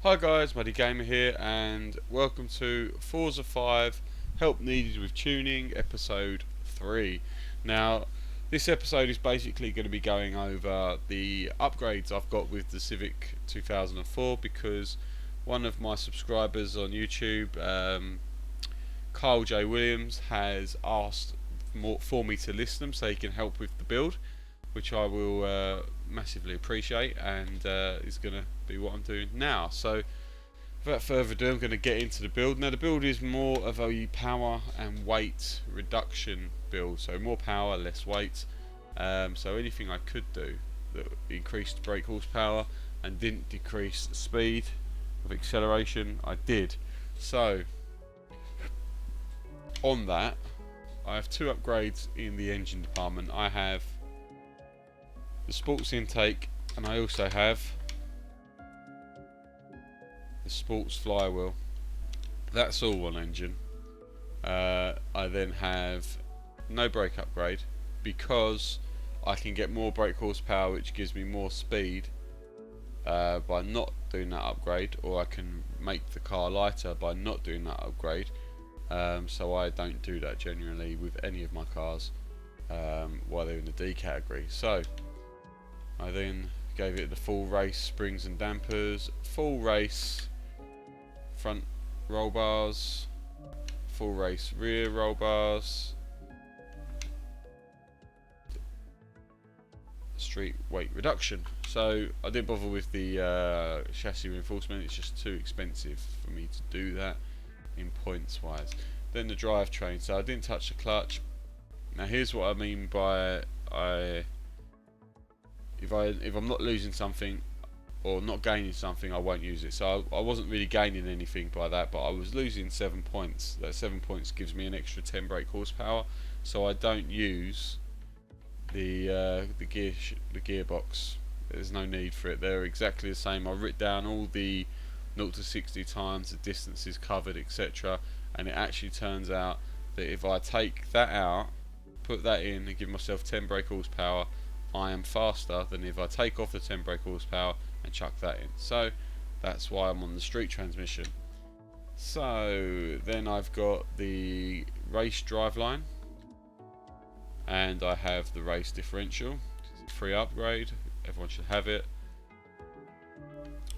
Hi guys, Muddy Gamer here, and welcome to Forza 5 Help Needed with Tuning, Episode 3. Now, this episode is basically going to be going over the upgrades I've got with the Civic 2004 because one of my subscribers on YouTube, Kyle J. Williams, has asked for me to list them so he can help with the build, which I will massively appreciate, and is going to be what I'm doing now. So without further ado, I'm going to get into the build. Now the build is more of a power and weight reduction build, so more power, less weight. So anything I could do that increased brake horsepower and didn't decrease the speed of acceleration, I did. So on that, I have two upgrades in the engine department. I have the sports intake, and I also have the sports flywheel. That's all one engine. I then have no brake upgrade because I can get more brake horsepower, which gives me more speed by not doing that upgrade, or I can make the car lighter by not doing that upgrade. So I don't do that generally with any of my cars while they're in the D category. So I then gave it the full race springs and dampers, full race front roll bars, full race rear roll bars, street weight reduction. So I didn't bother with the chassis reinforcement, it's just too expensive for me to do that in points wise. Then the drivetrain, so I didn't touch the clutch. Now here's what I mean by if I'm not losing something or not gaining something, I won't use it. So I wasn't really gaining anything by that, but I was losing 7 points. That 7 points gives me an extra 10 brake horsepower, so I don't use the gearbox. There's no need for it. They're exactly the same. I wrote down all the 0 to 60 times, the distances covered, etc. And it actually turns out that if I take that out, put that in, and give myself 10 brake horsepower, I am faster than if I take off the 10 brake horsepower and chuck that in. So that's why I'm on the street transmission. So then I've got the race driveline, and I have the race differential. It's a free upgrade, everyone should have it.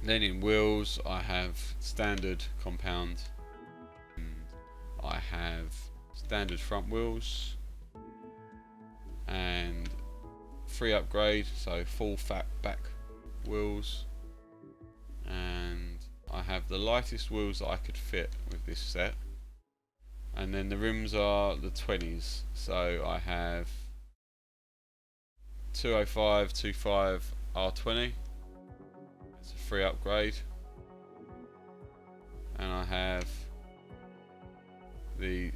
Then in wheels I have standard compound, and I have standard front wheels and free upgrade, so full fat back wheels, and I have the lightest wheels that I could fit with this set. And then the rims are the 20s, so I have 205 25 R20, it's a free upgrade, and I have the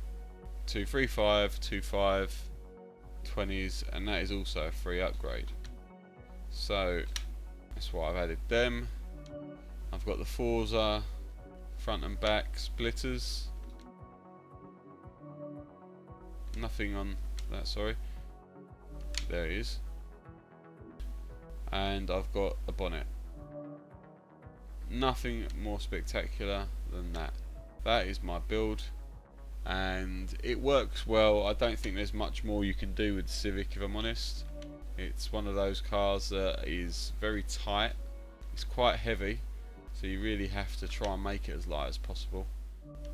235 25 20s, and that is also a free upgrade. So that's why I've added them. I've got the Forza front and back splitters, nothing on that, sorry, there it is, and I've got a bonnet. Nothing more spectacular than that. That is my build, and it works well. I don't think there's much more you can do with the Civic, if I'm honest. It's one of those cars that is very tight, it's quite heavy, so you really have to try and make it as light as possible.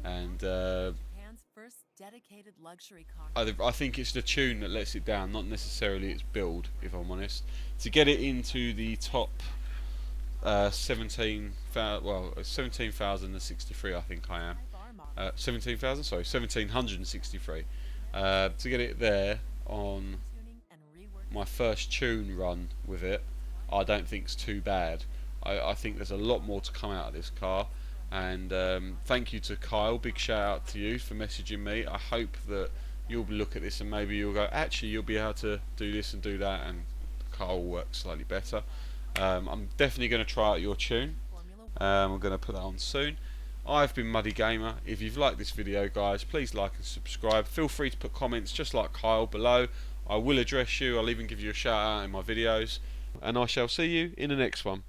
And Japan's first dedicated luxury car. I think it's the tune that lets it down, not necessarily its build, if I'm honest. To get it into the top 17,063, I think I am. 17,000, sorry, 1763. To get it there on my first tune run with it, I don't think it's too bad. I think there's a lot more to come out of this car, and thank you to Kyle, big shout out to you for messaging me. I hope that you'll look at this and maybe you'll go, actually you'll be able to do this and do that, and the car will work slightly better. I'm definitely going to try out your tune. I'm going to put that on soon. I've been Muddy Gamer. If you've liked this video, guys, please like and subscribe. Feel free to put comments just like Kyle below. I will address you. I'll even give you a shout out in my videos, and I shall see you in the next one.